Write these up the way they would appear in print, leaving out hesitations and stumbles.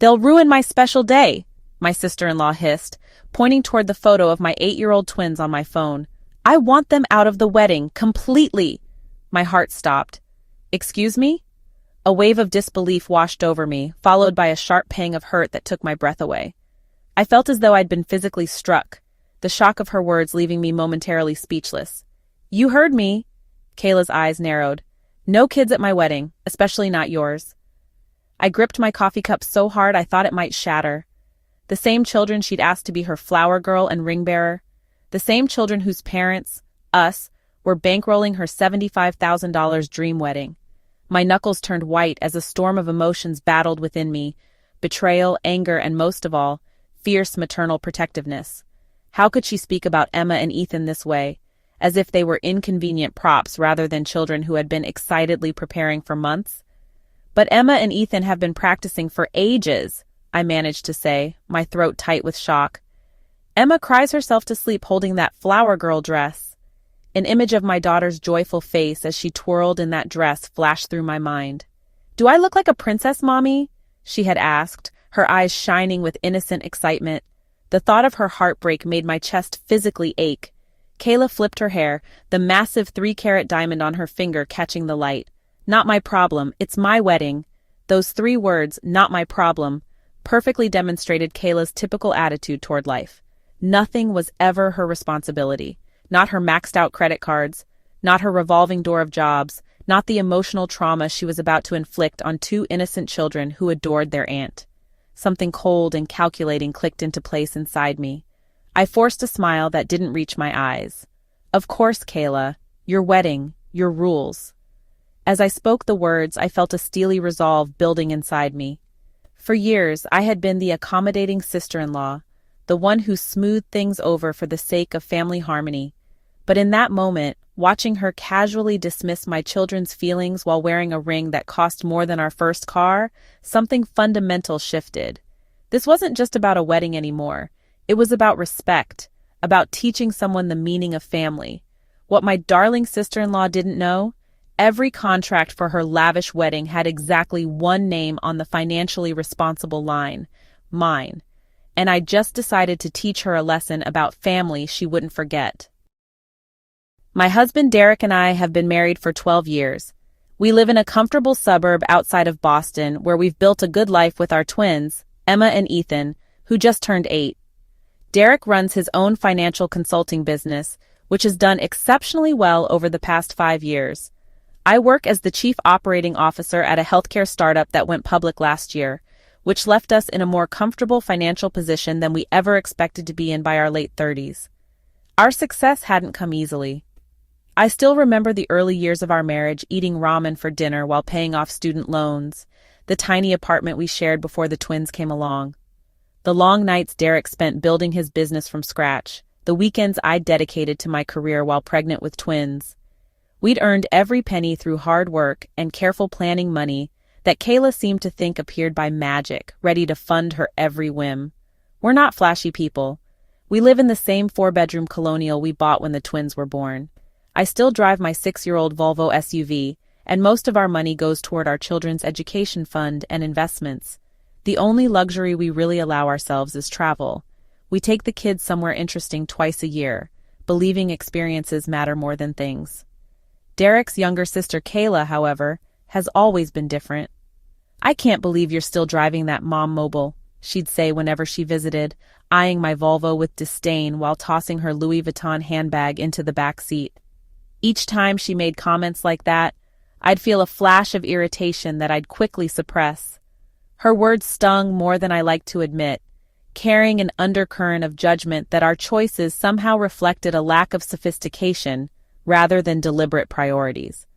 They'll ruin my special day, my sister-in-law hissed, pointing toward the photo of my 8-year-old twins on my phone. I want them out of the wedding, completely. My heart stopped. Excuse me? A wave of disbelief washed over me, followed by a sharp pang of hurt that took my breath away. I felt as though I'd been physically struck, the shock of her words leaving me momentarily speechless. You heard me. Kayla's eyes narrowed. No kids at my wedding, especially not yours. I gripped my coffee cup so hard I thought it might shatter. The same children she'd asked to be her flower girl and ring bearer. The same children whose parents, us, were bankrolling her $75,000 dream wedding. My knuckles turned white as a storm of emotions battled within me. Betrayal, anger, and most of all, fierce maternal protectiveness. How could she speak about Emma and Ethan this way, as if they were inconvenient props rather than children who had been excitedly preparing for months? But Emma and Ethan have been practicing for ages, I managed to say, my throat tight with shock. Emma cries herself to sleep holding that flower girl dress. An image of my daughter's joyful face as she twirled in that dress flashed through my mind. Do I look like a princess, Mommy? She had asked, her eyes shining with innocent excitement. The thought of her heartbreak made my chest physically ache. Kayla flipped her hair, the massive 3-carat diamond on her finger catching the light. Not my problem, it's my wedding. Those 3 words, not my problem, perfectly demonstrated Kayla's typical attitude toward life. Nothing was ever her responsibility. Not her maxed-out credit cards, not her revolving door of jobs, not the emotional trauma she was about to inflict on 2 innocent children who adored their aunt. Something cold and calculating clicked into place inside me. I forced a smile that didn't reach my eyes. Of course, Kayla. Your wedding, your rules. As I spoke the words, I felt a steely resolve building inside me. For years, I had been the accommodating sister-in-law, the one who smoothed things over for the sake of family harmony. But in that moment, watching her casually dismiss my children's feelings while wearing a ring that cost more than our first car, something fundamental shifted. This wasn't just about a wedding anymore. It was about respect, about teaching someone the meaning of family. What my darling sister-in-law didn't know, every contract for her lavish wedding had exactly one name on the financially responsible line, mine. And I just decided to teach her a lesson about family she wouldn't forget. My husband Derek and I have been married for 12 years. We live in a comfortable suburb outside of Boston where we've built a good life with our twins, Emma and Ethan, who just turned 8. Derek runs his own financial consulting business, which has done exceptionally well over the past 5 years. I work as the chief operating officer at a healthcare startup that went public last year, which left us in a more comfortable financial position than we ever expected to be in by our late 30s. Our success hadn't come easily. I still remember the early years of our marriage, eating ramen for dinner while paying off student loans, the tiny apartment we shared before the twins came along. The long nights Derek spent building his business from scratch, the weekends I dedicated to my career while pregnant with twins. We'd earned every penny through hard work and careful planning money that Kayla seemed to think appeared by magic, ready to fund her every whim. We're not flashy people. We live in the same 4-bedroom colonial we bought when the twins were born. I still drive my 6-year-old Volvo SUV, and most of our money goes toward our children's education fund and investments. The only luxury we really allow ourselves is travel. We take the kids somewhere interesting twice a year, believing experiences matter more than things. Derek's younger sister Kayla, however, has always been different. I can't believe you're still driving that mom mobile, she'd say whenever she visited, eyeing my Volvo with disdain while tossing her Louis Vuitton handbag into the back seat. Each time she made comments like that, I'd feel a flash of irritation that I'd quickly suppress. Her words stung more than I liked to admit, carrying an undercurrent of judgment that our choices somehow reflected a lack of sophistication rather than deliberate priorities.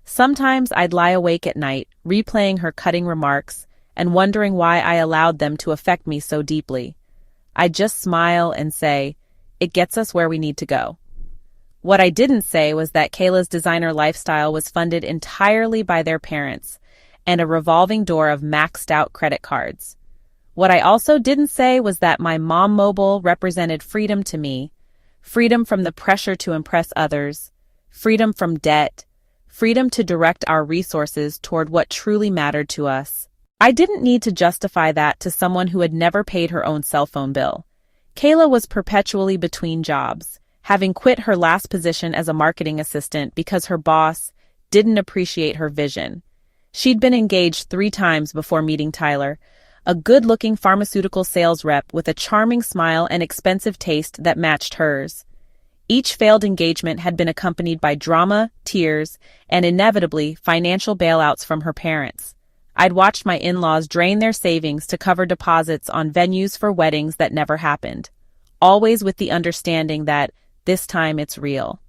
Sometimes I'd lie awake at night, replaying her cutting remarks and wondering why I allowed them to affect me so deeply. I'd just smile and say, "It gets us where we need to go." What I didn't say was that Kayla's designer lifestyle was funded entirely by their parents and a revolving door of maxed-out credit cards. What I also didn't say was that my mom mobile represented freedom to me, freedom from the pressure to impress others, freedom from debt, freedom to direct our resources toward what truly mattered to us. I didn't need to justify that to someone who had never paid her own cell phone bill. Kayla was perpetually between jobs, having quit her last position as a marketing assistant because her boss didn't appreciate her vision. She'd been engaged 3 times before meeting Tyler, a good-looking pharmaceutical sales rep with a charming smile and expensive taste that matched hers. Each failed engagement had been accompanied by drama, tears, and inevitably financial bailouts from her parents. I'd watched my in-laws drain their savings to cover deposits on venues for weddings that never happened, always with the understanding that, this time it's real.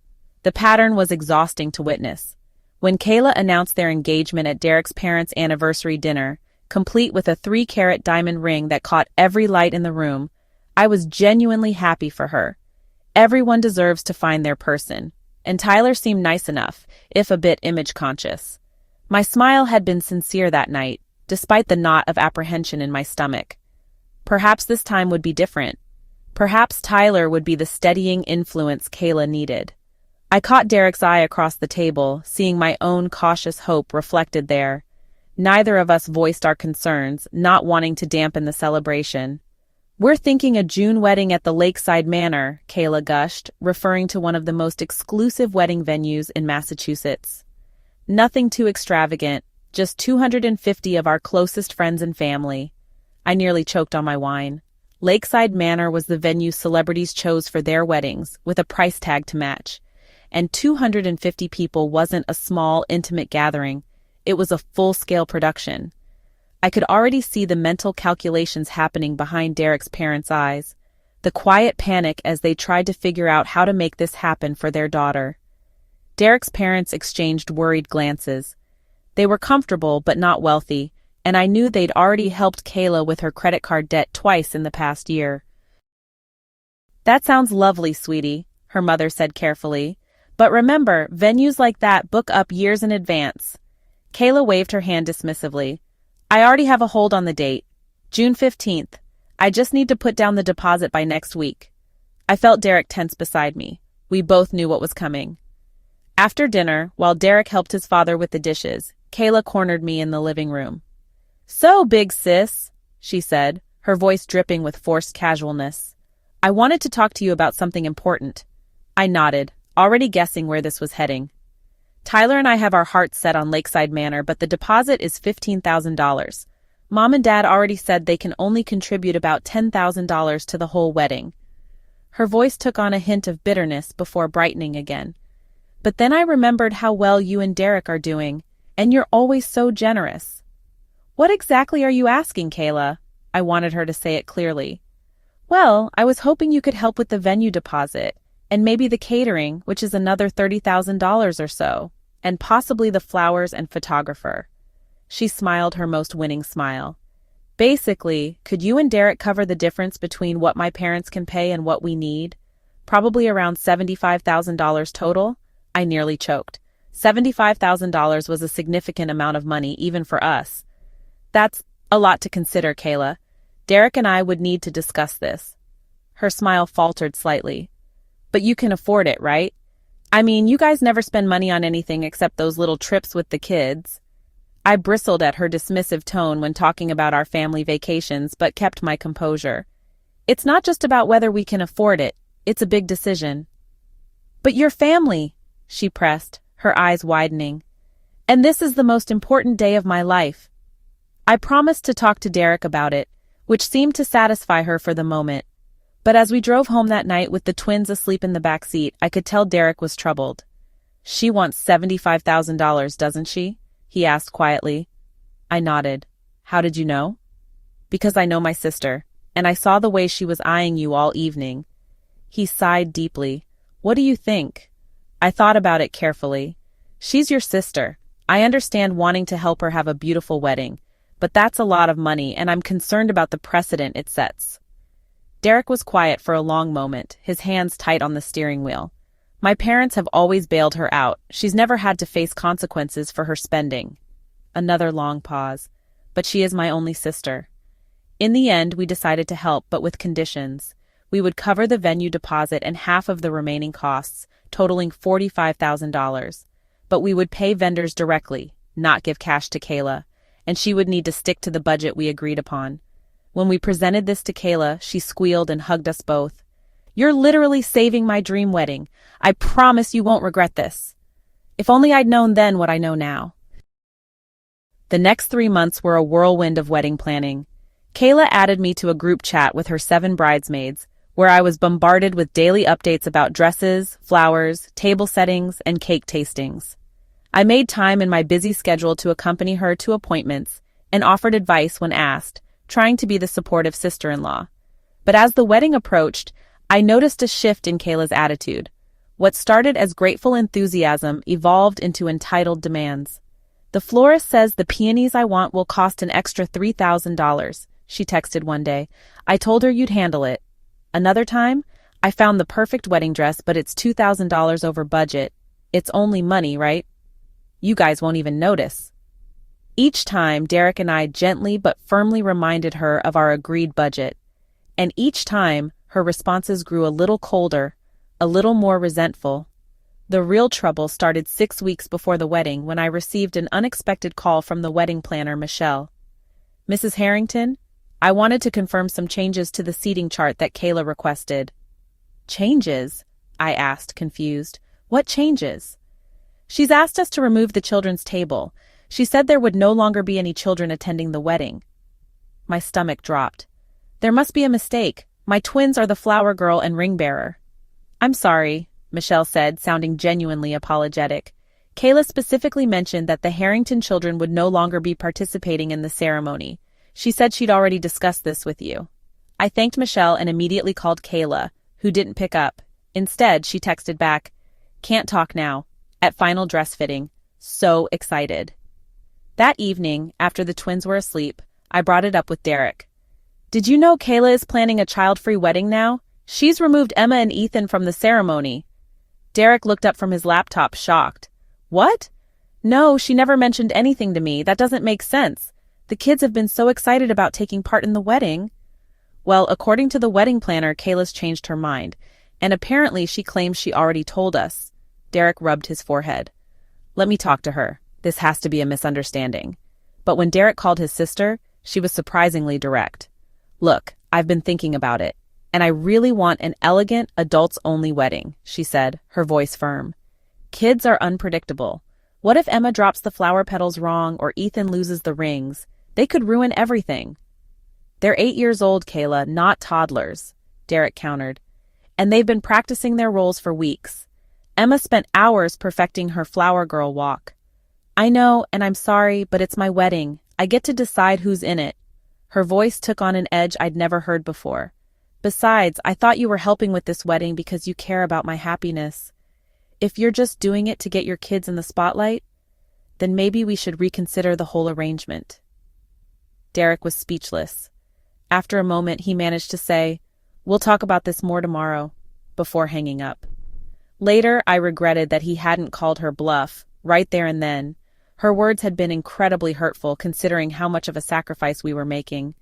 The pattern was exhausting to witness. When Kayla announced their engagement at Derek's parents' anniversary dinner, complete with a 3-carat diamond ring that caught every light in the room, I was genuinely happy for her. Everyone deserves to find their person, and Tyler seemed nice enough, if a bit image-conscious. My smile had been sincere that night, despite the knot of apprehension in my stomach. Perhaps this time would be different. Perhaps Tyler would be the steadying influence Kayla needed. I caught Derek's eye across the table, seeing my own cautious hope reflected there. Neither of us voiced our concerns, not wanting to dampen the celebration. "We're thinking a June wedding at the Lakeside Manor," Kayla gushed, referring to one of the most exclusive wedding venues in Massachusetts. "Nothing too extravagant, just 250 of our closest friends and family." I nearly choked on my wine. Lakeside Manor was the venue celebrities chose for their weddings, with a price tag to match. And 250 people wasn't a small, intimate gathering. It was a full-scale production. I could already see the mental calculations happening behind Derek's parents' eyes, the quiet panic as they tried to figure out how to make this happen for their daughter. Derek's parents exchanged worried glances. They were comfortable but not wealthy, and I knew they'd already helped Kayla with her credit card debt twice in the past year. "That sounds lovely, sweetie," her mother said carefully. "But remember, venues like that book up years in advance." Kayla waved her hand dismissively. "I already have a hold on the date. June 15th. I just need to put down the deposit by next week." I felt Derek tense beside me. We both knew what was coming. After dinner, while Derek helped his father with the dishes, Kayla cornered me in the living room. "So, big sis," she said, her voice dripping with forced casualness. "I wanted to talk to you about something important." I nodded, already guessing where this was heading. "Tyler and I have our hearts set on Lakeside Manor, but the deposit is $15,000. Mom and Dad already said they can only contribute about $10,000 to the whole wedding." Her voice took on a hint of bitterness before brightening again. "But then I remembered how well you and Derek are doing, and you're always so generous." "What exactly are you asking, Kayla?" I wanted her to say it clearly. "Well, I was hoping you could help with the venue deposit, and maybe the catering, which is another $30,000 or so, and possibly the flowers and photographer." She smiled her most winning smile. "Basically, could you and Derek cover the difference between what my parents can pay and what we need? Probably around $75,000 total?" I nearly choked. $75,000 was a significant amount of money even for us. "That's a lot to consider, Kayla. Derek and I would need to discuss this." Her smile faltered slightly. "But you can afford it, right? I mean, you guys never spend money on anything except those little trips with the kids." I bristled at her dismissive tone when talking about our family vacations, but kept my composure. "It's not just about whether we can afford it, it's a big decision." "But your family," she pressed, her eyes widening. "And this is the most important day of my life." I promised to talk to Derek about it, which seemed to satisfy her for the moment. But as we drove home that night with the twins asleep in the back seat, I could tell Derek was troubled. "She wants $75,000, doesn't she?" he asked quietly. I nodded. "How did you know?" "Because I know my sister, and I saw the way she was eyeing you all evening." He sighed deeply. "What do you think?" I thought about it carefully. "She's your sister. I understand wanting to help her have a beautiful wedding, but that's a lot of money, and I'm concerned about the precedent it sets." Derek was quiet for a long moment, his hands tight on the steering wheel. "My parents have always bailed her out. She's never had to face consequences for her spending." Another long pause. "But she is my only sister." In the end, we decided to help, but with conditions. We would cover the venue deposit and half of the remaining costs, totaling $45,000. But we would pay vendors directly, not give cash to Kayla, and she would need to stick to the budget we agreed upon. When we presented this to Kayla, she squealed and hugged us both. "You're literally saving my dream wedding. I promise you won't regret this." If only I'd known then what I know now. The next 3 months were a whirlwind of wedding planning. Kayla added me to a group chat with her 7 bridesmaids, where I was bombarded with daily updates about dresses, flowers, table settings, and cake tastings. I made time in my busy schedule to accompany her to appointments and offered advice when asked, trying to be the supportive sister-in-law. But as the wedding approached, I noticed a shift in Kayla's attitude. What started as grateful enthusiasm evolved into entitled demands. "The florist says the peonies I want will cost an extra $3,000, she texted one day. "I told her you'd handle it." Another time, "I found the perfect wedding dress, but it's $2,000 over budget. It's only money, right? You guys won't even notice." Each time, Derek and I gently but firmly reminded her of our agreed budget. And each time, her responses grew a little colder, a little more resentful. The real trouble started 6 weeks before the wedding when I received an unexpected call from the wedding planner, Michelle. "Mrs. Harrington, I wanted to confirm some changes to the seating chart that Kayla requested." "Changes?" I asked, confused. "What changes?" "She's asked us to remove the children's table. She said there would no longer be any children attending the wedding." My stomach dropped. "There must be a mistake. My twins are the flower girl and ring bearer." "I'm sorry," Michelle said, sounding genuinely apologetic. "Kayla specifically mentioned that the Harrington children would no longer be participating in the ceremony. She said she'd already discussed this with you." I thanked Michelle and immediately called Kayla, who didn't pick up. Instead, she texted back, "Can't talk now. At final dress fitting. So excited." That evening, after the twins were asleep, I brought it up with Derek. "Did you know Kayla is planning a child-free wedding now? She's removed Emma and Ethan from the ceremony." Derek looked up from his laptop, shocked. "What? No, she never mentioned anything to me. That doesn't make sense. The kids have been so excited about taking part in the wedding." "Well, according to the wedding planner, Kayla's changed her mind, and apparently she claims she already told us." Derek rubbed his forehead. "Let me talk to her. This has to be a misunderstanding." But when Derek called his sister, she was surprisingly direct. "Look, I've been thinking about it, and I really want an elegant, adults-only wedding," she said, her voice firm. "Kids are unpredictable. What if Emma drops the flower petals wrong or Ethan loses the rings? They could ruin everything." "They're 8 years old, Kayla, not toddlers," Derek countered. "And they've been practicing their roles for weeks. Emma spent hours perfecting her flower girl walk." "I know, and I'm sorry, but it's my wedding. I get to decide who's in it." Her voice took on an edge I'd never heard before. "Besides, I thought you were helping with this wedding because you care about my happiness. If you're just doing it to get your kids in the spotlight, then maybe we should reconsider the whole arrangement." Derek was speechless. After a moment, he managed to say, "We'll talk about this more tomorrow," before hanging up. Later, I regretted that he hadn't called her bluff, right there and then. Her words had been incredibly hurtful considering how much of a sacrifice we were making.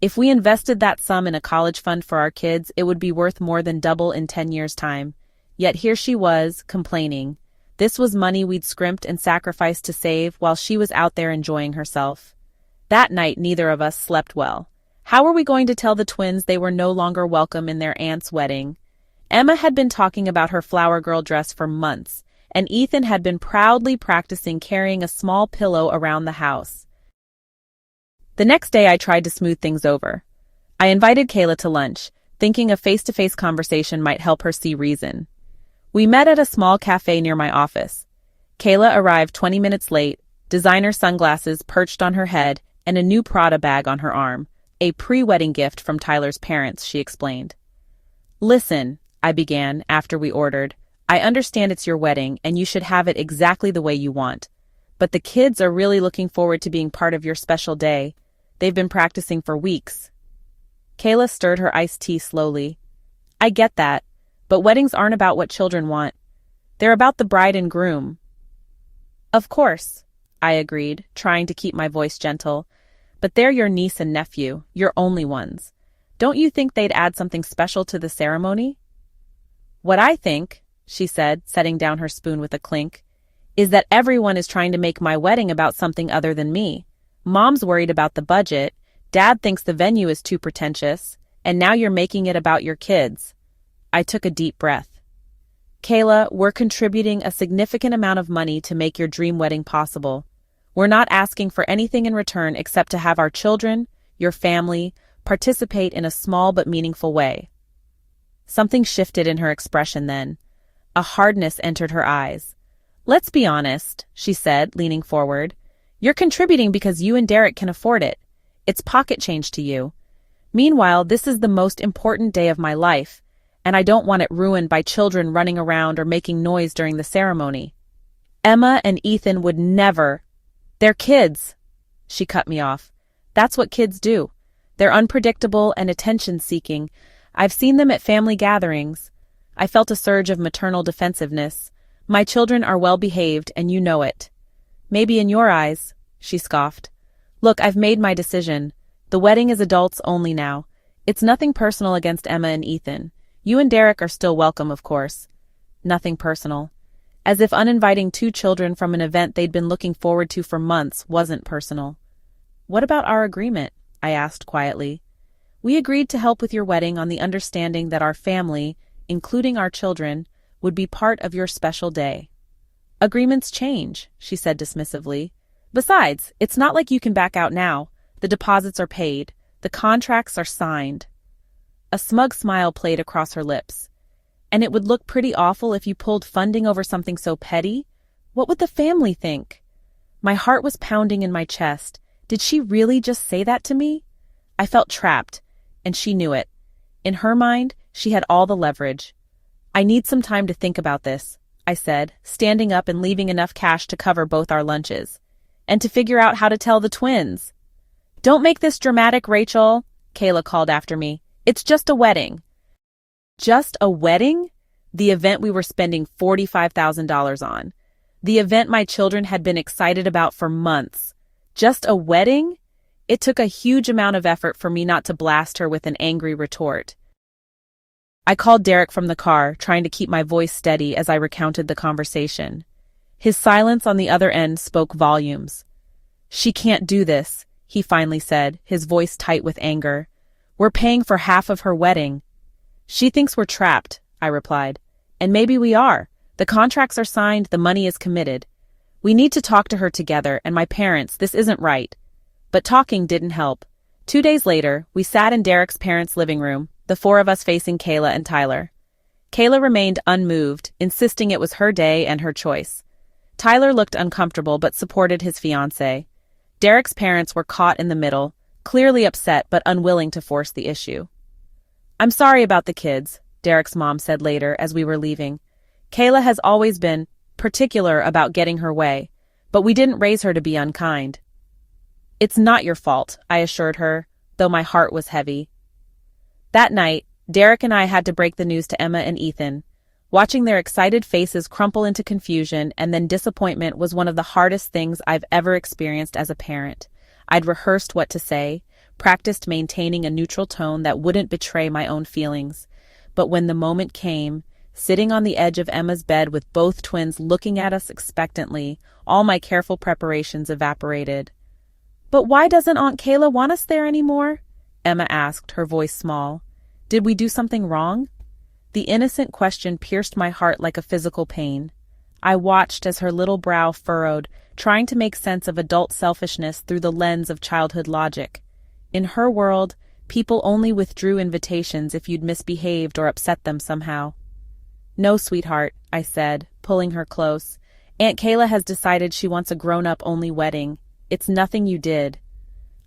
If we invested that sum in a college fund for our kids, it would be worth more than double in 10 years' time. Yet here she was, complaining. This was money we'd scrimped and sacrificed to save while she was out there enjoying herself. That night, neither of us slept well. How were we going to tell the twins they were no longer welcome in their aunt's wedding? Emma had been talking about her flower girl dress for months, and Ethan had been proudly practicing carrying a small pillow around the house. The next day I tried to smooth things over. I invited Kayla to lunch, thinking a face-to-face conversation might help her see reason. We met at a small cafe near my office. Kayla arrived 20 minutes late, designer sunglasses perched on her head and a new Prada bag on her arm, a pre-wedding gift from Tyler's parents, she explained. "Listen," I began after we ordered, "I understand it's your wedding and you should have it exactly the way you want. But the kids are really looking forward to being part of your special day. They've been practicing for weeks." Kayla stirred her iced tea slowly. "I get that, but weddings aren't about what children want. They're about the bride and groom." "Of course," I agreed, trying to keep my voice gentle. "But they're your niece and nephew, your only ones. Don't you think they'd add something special to the ceremony?" "What I think," she said, setting down her spoon with a clink, "is that everyone is trying to make my wedding about something other than me. Mom's worried about the budget, Dad thinks the venue is too pretentious, and now you're making it about your kids. I took a deep breath. Kayla, we're contributing a significant amount of money to make your dream wedding possible. We're not asking for anything in return except to have our children, your family, participate in a small but meaningful way. Something shifted in her expression then. A hardness entered her eyes. Let's be honest, she said, leaning forward. You're contributing because you and Derek can afford it. It's pocket change to you. Meanwhile, this is the most important day of my life, and I don't want it ruined by children running around or making noise during the ceremony. Emma and Ethan would never. They're kids. She cut me off. That's what kids do. They're unpredictable and attention-seeking. I've seen them at family gatherings. I felt a surge of maternal defensiveness. My children are well-behaved, and you know it. Maybe in your eyes, she scoffed. Look, I've made my decision. The wedding is adults only now. It's nothing personal against Emma and Ethan. You and Derek are still welcome, of course. Nothing personal. As if uninviting two children from an event they'd been looking forward to for months wasn't personal. What about our agreement? I asked quietly. We agreed to help with your wedding on the understanding that our family, including our children, would be part of your special day. Agreements change, she said dismissively. Besides, it's not like you can back out now. The deposits are paid. The contracts are signed. A smug smile played across her lips. And it would look pretty awful if you pulled funding over something so petty? What would the family think? My heart was pounding in my chest. Did she really just say that to me? I felt trapped, and she knew it. In her mind, she had all the leverage. I need some time to think about this, I said, standing up and leaving enough cash to cover both our lunches. And to figure out how to tell the twins. Don't make this dramatic, Rachel, Kayla called after me. It's just a wedding. Just a wedding? The event we were spending $45,000 on. The event my children had been excited about for months. Just a wedding? It took a huge amount of effort for me not to blast her with an angry retort. I called Derek from the car, trying to keep my voice steady as I recounted the conversation. His silence on the other end spoke volumes. She can't do this, he finally said, his voice tight with anger. We're paying for half of her wedding. She thinks we're trapped, I replied. And maybe we are. The contracts are signed, the money is committed. We need to talk to her together, and my parents, this isn't right. But talking didn't help. 2 days later, we sat in Derek's parents' living room, the four of us facing Kayla and Tyler. Kayla remained unmoved, insisting it was her day and her choice. Tyler looked uncomfortable but supported his fiancée. Derek's parents were caught in the middle, clearly upset but unwilling to force the issue. I'm sorry about the kids, Derek's mom said later as we were leaving. Kayla has always been particular about getting her way, but we didn't raise her to be unkind. It's not your fault, I assured her, though my heart was heavy. That night, Derek and I had to break the news to Emma and Ethan. Watching their excited faces crumple into confusion and then disappointment was one of the hardest things I've ever experienced as a parent. I'd rehearsed what to say, practiced maintaining a neutral tone that wouldn't betray my own feelings. But when the moment came, sitting on the edge of Emma's bed with both twins looking at us expectantly, all my careful preparations evaporated. But why doesn't Aunt Kayla want us there anymore? Emma asked, her voice small. Did we do something wrong? The innocent question pierced my heart like a physical pain. I watched as her little brow furrowed, trying to make sense of adult selfishness through the lens of childhood logic. In her world, people only withdrew invitations if you'd misbehaved or upset them somehow. No, sweetheart, I said, pulling her close. Aunt Kayla has decided she wants a grown-up-only wedding. It's nothing you did.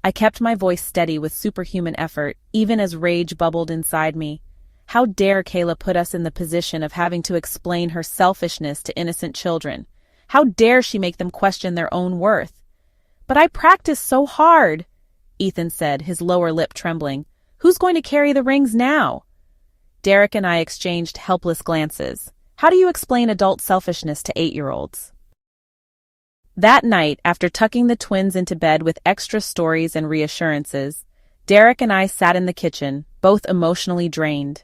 I kept my voice steady with superhuman effort, even as rage bubbled inside me. How dare Kayla put us in the position of having to explain her selfishness to innocent children? How dare she make them question their own worth? But I practiced so hard, Ethan said, his lower lip trembling. Who's going to carry the rings now? Derek and I exchanged helpless glances. How do you explain adult selfishness to 8-year-olds? That night, after tucking the twins into bed with extra stories and reassurances, Derek and I sat in the kitchen, both emotionally drained.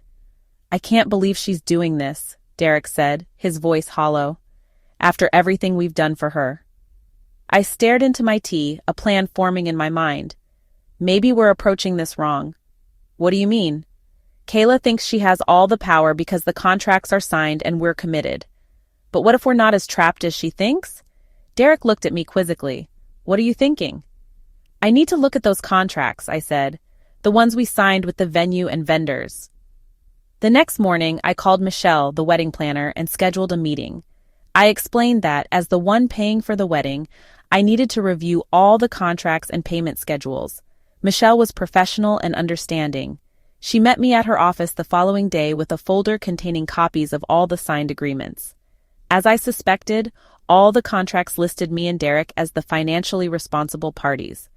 I can't believe she's doing this, Derek said, his voice hollow. After everything we've done for her. I stared into my tea, a plan forming in my mind. Maybe we're approaching this wrong. What do you mean? Kayla thinks she has all the power because the contracts are signed and we're committed. But what if we're not as trapped as she thinks? Derek looked at me quizzically. What are you thinking? I need to look at those contracts, I said. The ones we signed with the venue and vendors. The next morning, I called Michelle, the wedding planner, and scheduled a meeting. I explained that, as the one paying for the wedding, I needed to review all the contracts and payment schedules. Michelle was professional and understanding. She met me at her office the following day with a folder containing copies of all the signed agreements. As I suspected, all the contracts listed me and Derek as the financially responsible parties.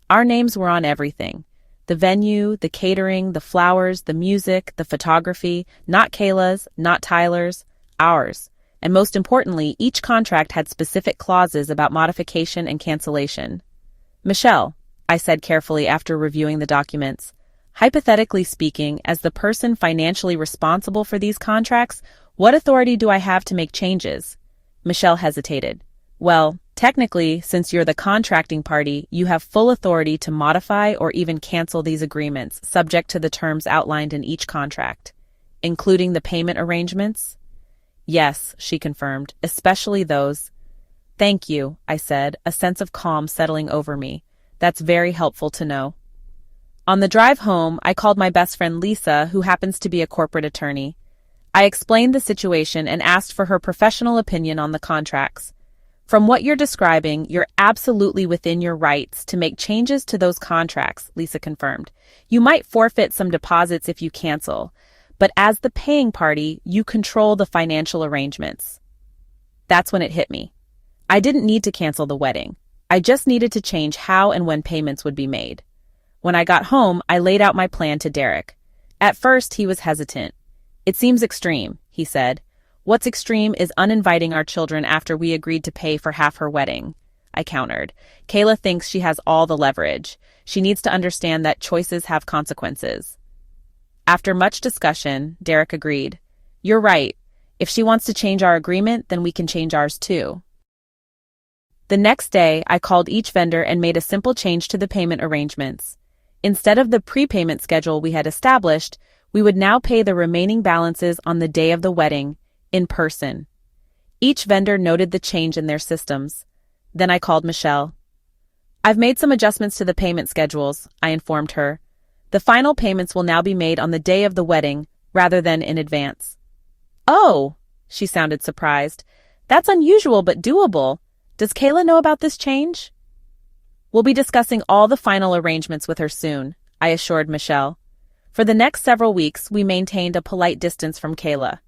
Our names were on everything. The venue, the catering, the flowers, the music, the photography, not Kayla's, not Tyler's, ours. And most importantly, each contract had specific clauses about modification and cancellation. Michelle, I said carefully after reviewing the documents, hypothetically speaking, as the person financially responsible for these contracts, what authority do I have to make changes? Michelle hesitated. Well, technically, since you're the contracting party, you have full authority to modify or even cancel these agreements, subject to the terms outlined in each contract, including the payment arrangements. Yes, she confirmed, especially those. Thank you, I said, a sense of calm settling over me. That's very helpful to know. On the drive home, I called my best friend Lisa, who happens to be a corporate attorney. I explained the situation and asked for her professional opinion on the contracts. From what you're describing, you're absolutely within your rights to make changes to those contracts, Lisa confirmed. You might forfeit some deposits if you cancel, but as the paying party, you control the financial arrangements. That's when it hit me. I didn't need to cancel the wedding. I just needed to change how and when payments would be made. When I got home, I laid out my plan to Derek. At first, he was hesitant. It seems extreme, he said. What's extreme is uninviting our children after we agreed to pay for half her wedding, I countered. Kayla thinks she has all the leverage. She needs to understand that choices have consequences. After much discussion, Derek agreed. You're right. If she wants to change our agreement, then we can change ours too. The next day, I called each vendor and made a simple change to the payment arrangements. Instead of the prepayment schedule we had established, we would now pay the remaining balances on the day of the wedding, in person. Each vendor noted the change in their systems. Then I called Michelle. I've made some adjustments to the payment schedules, I informed her. The final payments will now be made on the day of the wedding, rather than in advance. Oh, she sounded surprised. That's unusual but doable. Does Kayla know about this change? We'll be discussing all the final arrangements with her soon, I assured Michelle. For the next several weeks, we maintained a polite distance from Kayla.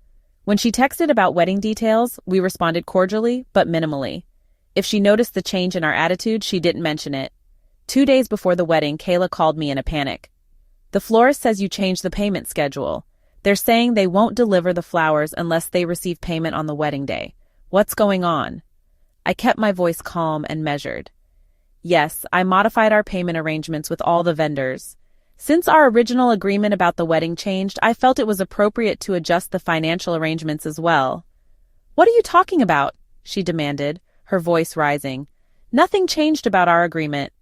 When she texted about wedding details, we responded cordially, but minimally. If she noticed the change in our attitude, she didn't mention it. 2 days before the wedding, Kayla called me in a panic. The florist says you changed the payment schedule. They're saying they won't deliver the flowers unless they receive payment on the wedding day. What's going on? I kept my voice calm and measured. Yes, I modified our payment arrangements with all the vendors. Since our original agreement about the wedding changed, I felt it was appropriate to adjust the financial arrangements as well. What are you talking about? She demanded, her voice rising. Nothing changed about our agreement.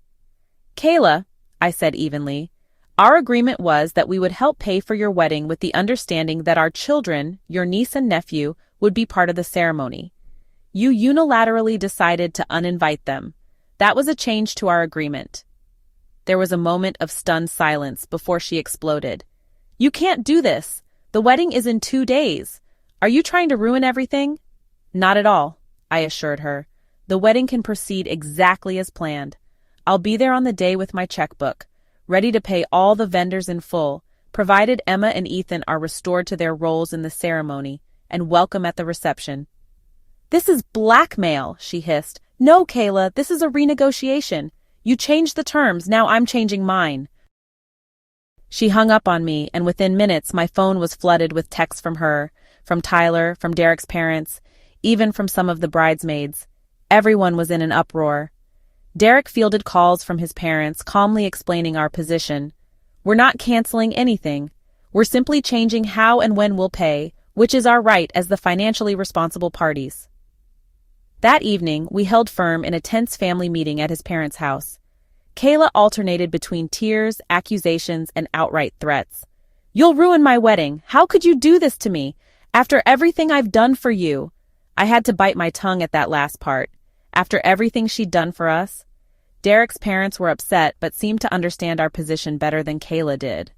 Kayla, I said evenly, our agreement was that we would help pay for your wedding with the understanding that our children, your niece and nephew, would be part of the ceremony. You unilaterally decided to uninvite them. That was a change to our agreement. There was a moment of stunned silence before she exploded. You can't do this. The wedding is in 2 days. Are you trying to ruin everything? Not at all, I assured her. The wedding can proceed exactly as planned. I'll be there on the day with my checkbook, ready to pay all the vendors in full, provided Emma and Ethan are restored to their roles in the ceremony and welcome at the reception. This is blackmail, she hissed. No, Kayla, this is a renegotiation. You changed the terms, now I'm changing mine. She hung up on me, and within minutes my phone was flooded with texts from her, from Tyler, from Derek's parents, even from some of the bridesmaids. Everyone was in an uproar. Derek fielded calls from his parents, calmly explaining our position. We're not canceling anything. We're simply changing how and when we'll pay, which is our right as the financially responsible parties. That evening, we held firm in a tense family meeting at his parents' house. Kayla alternated between tears, accusations, and outright threats. "You'll ruin my wedding. How could you do this to me? After everything I've done for you." I had to bite my tongue at that last part. After everything she'd done for us. Derek's parents were upset but seemed to understand our position better than Kayla did.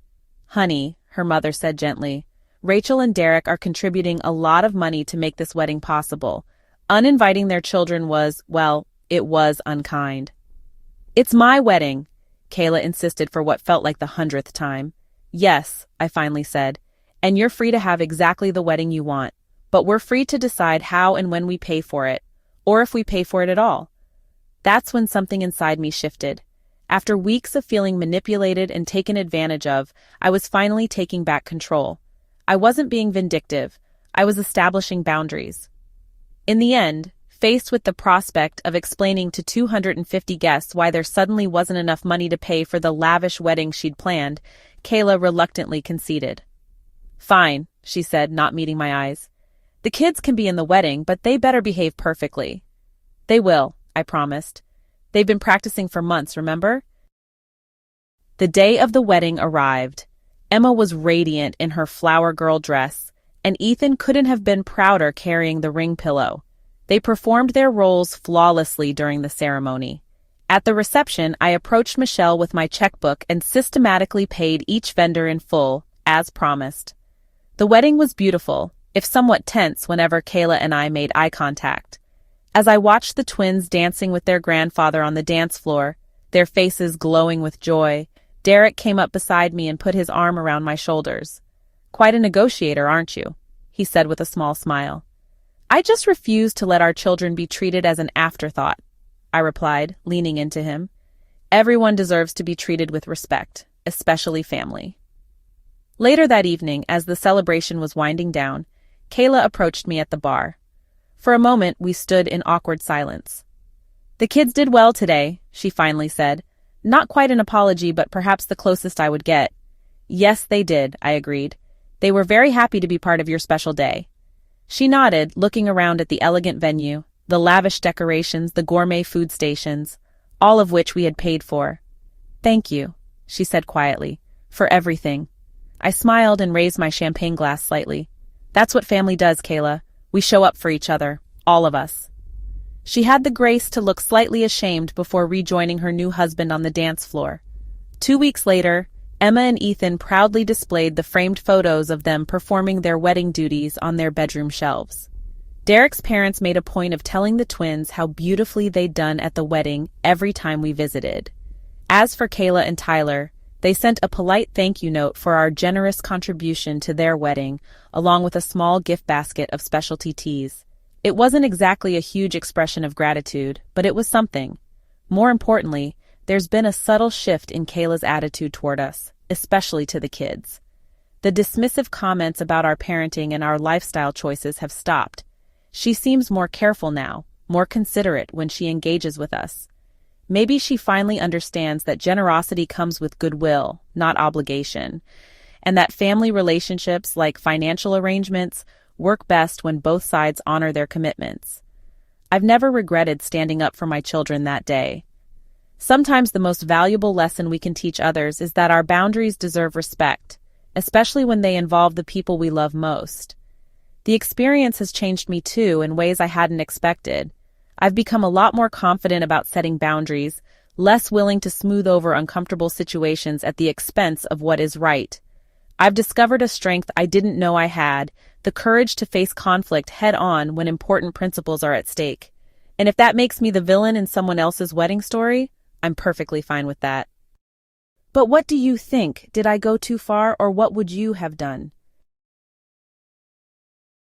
"Honey," her mother said gently, "Rachel and Derek are contributing a lot of money to make this wedding possible. Uninviting their children was, well, it was unkind." "It's my wedding," Kayla insisted for what felt like the 100th time. "Yes," I finally said, "and you're free to have exactly the wedding you want, but we're free to decide how and when we pay for it, or if we pay for it at all." That's when something inside me shifted. After weeks of feeling manipulated and taken advantage of, I was finally taking back control. I wasn't being vindictive. I was establishing boundaries. In the end, faced with the prospect of explaining to 250 guests why there suddenly wasn't enough money to pay for the lavish wedding she'd planned, Kayla reluctantly conceded. "Fine," she said, not meeting my eyes. "The kids can be in the wedding, but they better behave perfectly." "They will," I promised. "They've been practicing for months, remember?" The day of the wedding arrived. Emma was radiant in her flower girl dress, and Ethan couldn't have been prouder carrying the ring pillow. They performed their roles flawlessly during the ceremony. At the reception, I approached Michelle with my checkbook and systematically paid each vendor in full, as promised. The wedding was beautiful, if somewhat tense whenever Kayla and I made eye contact. As I watched the twins dancing with their grandfather on the dance floor, their faces glowing with joy, Derek came up beside me and put his arm around my shoulders. "Quite a negotiator, aren't you?" he said with a small smile. "I just refuse to let our children be treated as an afterthought," I replied, leaning into him. "Everyone deserves to be treated with respect, especially family." Later that evening, as the celebration was winding down, Kayla approached me at the bar. For a moment, we stood in awkward silence. "The kids did well today," she finally said. Not quite an apology, but perhaps the closest I would get. "Yes, they did," I agreed. "They were very happy to be part of your special day." She nodded, looking around at the elegant venue, the lavish decorations, the gourmet food stations, all of which we had paid for. "Thank you," she said quietly, "for everything." I smiled and raised my champagne glass slightly. "That's what family does, Kayla. We show up for each other, all of us." She had the grace to look slightly ashamed before rejoining her new husband on the dance floor. 2 weeks later, Emma and Ethan proudly displayed the framed photos of them performing their wedding duties on their bedroom shelves. Derek's parents made a point of telling the twins how beautifully they'd done at the wedding every time we visited. As for Kayla and Tyler, they sent a polite thank you note for our generous contribution to their wedding, along with a small gift basket of specialty teas. It wasn't exactly a huge expression of gratitude, but it was something. More importantly, there's been a subtle shift in Kayla's attitude toward us, especially to the kids. The dismissive comments about our parenting and our lifestyle choices have stopped. She seems more careful now, more considerate when she engages with us. Maybe she finally understands that generosity comes with goodwill, not obligation, and that family relationships, like financial arrangements, work best when both sides honor their commitments. I've never regretted standing up for my children that day. Sometimes the most valuable lesson we can teach others is that our boundaries deserve respect, especially when they involve the people we love most. The experience has changed me too in ways I hadn't expected. I've become a lot more confident about setting boundaries, less willing to smooth over uncomfortable situations at the expense of what is right. I've discovered a strength I didn't know I had, the courage to face conflict head-on when important principles are at stake. And if that makes me the villain in someone else's wedding story, I'm perfectly fine with that. But what do you think? Did I go too far, or what would you have done?